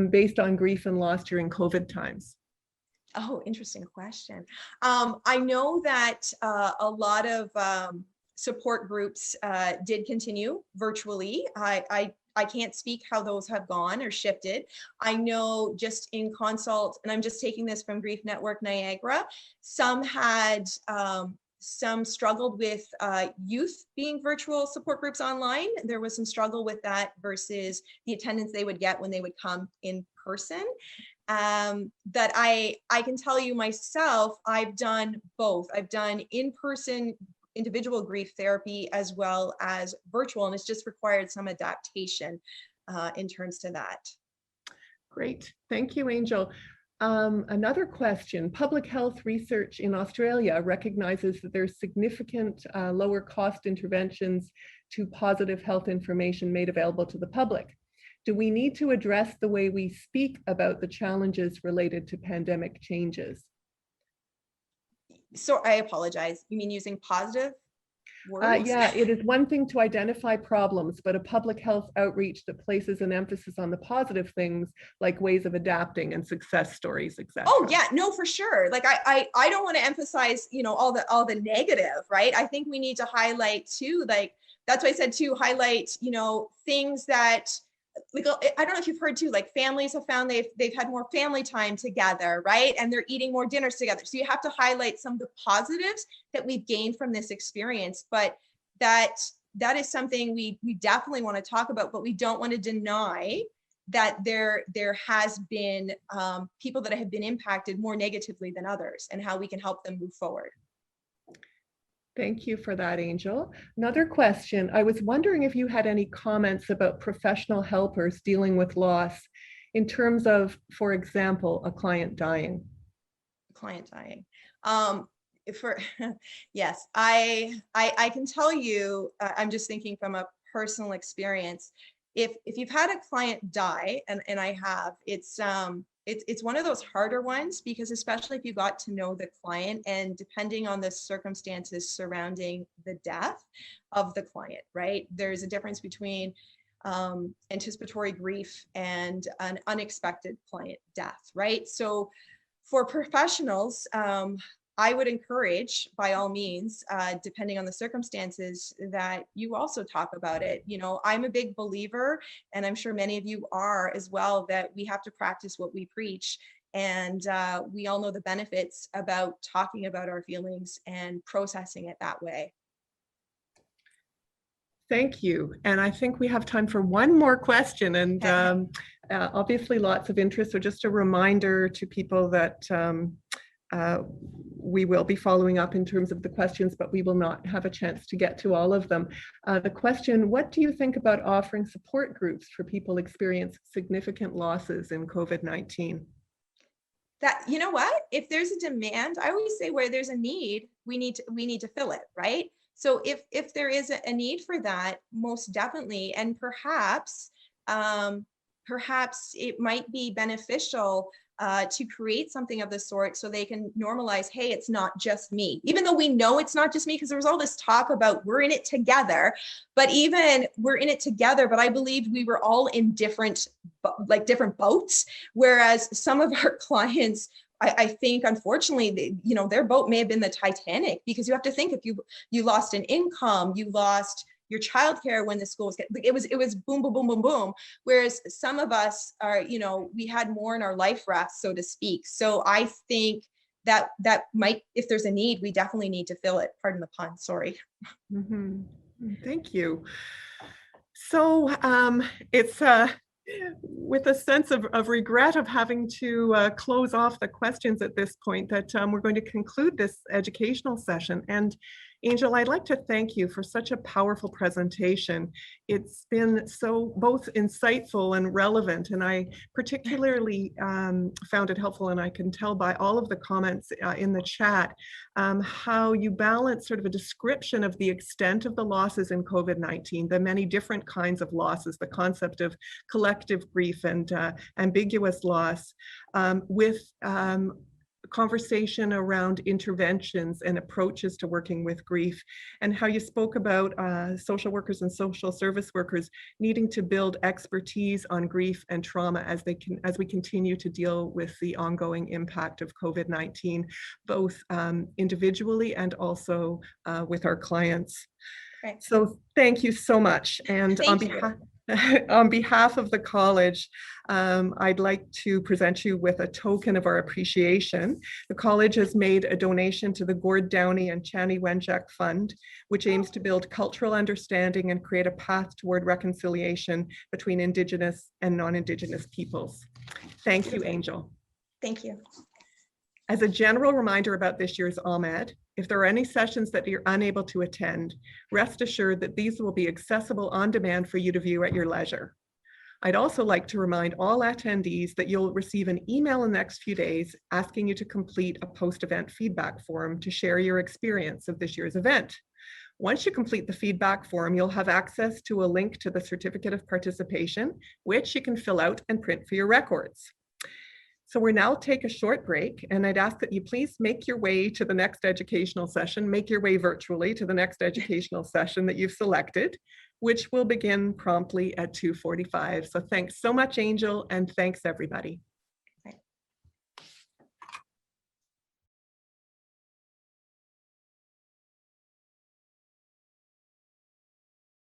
based on grief and loss during COVID times? Oh, interesting question. I know that a lot of support groups did continue virtually. I can't speak how those have gone or shifted. I know just in consult, and I'm just taking this from Grief Network Niagara, some had some struggled with youth being virtual support groups online. There was some struggle with that versus the attendance they would get when they would come in person. That I can tell you myself, I've done both. I've done in-person individual grief therapy as well as virtual, and it's just required some adaptation in terms to that. Great. Thank you, Angel. Another question, public health research in Australia recognizes that there's significant lower cost interventions to positive health information made available to the public. Do we need to address the way we speak about the challenges related to pandemic changes? So I apologize. You mean using positive words? Yeah, it is one thing to identify problems, but a public health outreach that places an emphasis on the positive things like ways of adapting and success stories, etc. Oh yeah, no, for sure. Like I don't want to emphasize, all the negative, right? I think we need to highlight too, like that's why I said too, highlight, things that, like, I don't know if you've heard too, like families have found they've had more family time together, right? And they're eating more dinners together. So you have to highlight some of the positives that we've gained from this experience, but that that is something we definitely want to talk about, but we don't want to deny that there has been people that have been impacted more negatively than others, and how we can help them move forward. Thank you for that, Angel. Another question. I was wondering if you had any comments about professional helpers dealing with loss in terms of, for example, a client dying. Client dying. Yes, I can tell you, I'm just thinking from a personal experience. If you've had a client die, and I have, it's one of those harder ones, because especially if you got to know the client, and depending on the circumstances surrounding the death of the client, right? There's a difference between anticipatory grief and an unexpected client death, right? So for professionals, I would encourage, by all means, depending on the circumstances, that you also talk about it. You know, I'm a big believer, and I'm sure many of you are as well, that we have to practice what we preach. And we all know the benefits about talking about our feelings and processing it that way. Thank you. And I think we have time for one more question, and obviously lots of interest. So just a reminder to people that we will be following up in terms of the questions, but we will not have a chance to get to all of them. The question, what do you think about offering support groups for people experiencing significant losses in COVID-19? That, you know what, if there's a demand, I always say where there's a need, we need to fill it, right? So if there is a need for that, most definitely, and perhaps it might be beneficial to create something of the sort, so they can normalize, hey, it's not just me, even though we know it's not just me, because there was all this talk about we're in it together. But even we're in it together, but I believed we were all in different boats, whereas some of our clients, I think, unfortunately, their boat may have been the Titanic, because you have to think, if you lost an income, you lost your childcare when the school was it was boom, boom, boom, boom, boom. Whereas some of us are, we had more in our life raft, so to speak. So I think that might, if there's a need, we definitely need to fill it. Pardon the pun, sorry. Mm-hmm. Thank you. So it's with a sense of regret of having to close off the questions at this point that we're going to conclude this educational session. And Angel, I'd like to thank you for such a powerful presentation. It's been so both insightful and relevant, and I particularly found it helpful, and I can tell by all of the comments in the chat, how you balance sort of a description of the extent of the losses in COVID-19, the many different kinds of losses, the concept of collective grief and ambiguous loss, with conversation around interventions and approaches to working with grief, and how you spoke about social workers and social service workers needing to build expertise on grief and trauma as we continue to deal with the ongoing impact of COVID-19, both individually and also with our clients. Right. So thank you so much. And on behalf of the college, I'd like to present you with a token of our appreciation. The college has made a donation to the Gord Downey and Chani Wenjack Fund, which aims to build cultural understanding and create a path toward reconciliation between Indigenous and non-Indigenous peoples. Thank you, Angel. Thank you. As a general reminder about this year's AMED, if there are any sessions that you're unable to attend, rest assured that these will be accessible on demand for you to view at your leisure. I'd also like to remind all attendees that you'll receive an email in the next few days asking you to complete a post-event feedback form to share your experience of this year's event. Once you complete the feedback form, you'll have access to a link to the certificate of participation, which you can fill out and print for your records. So we'll now take a short break, and I'd ask that you please make your way to the next educational session, make your way virtually to the next educational session that you've selected, which will begin promptly at 2:45. So thanks so much, Angel, and thanks everybody.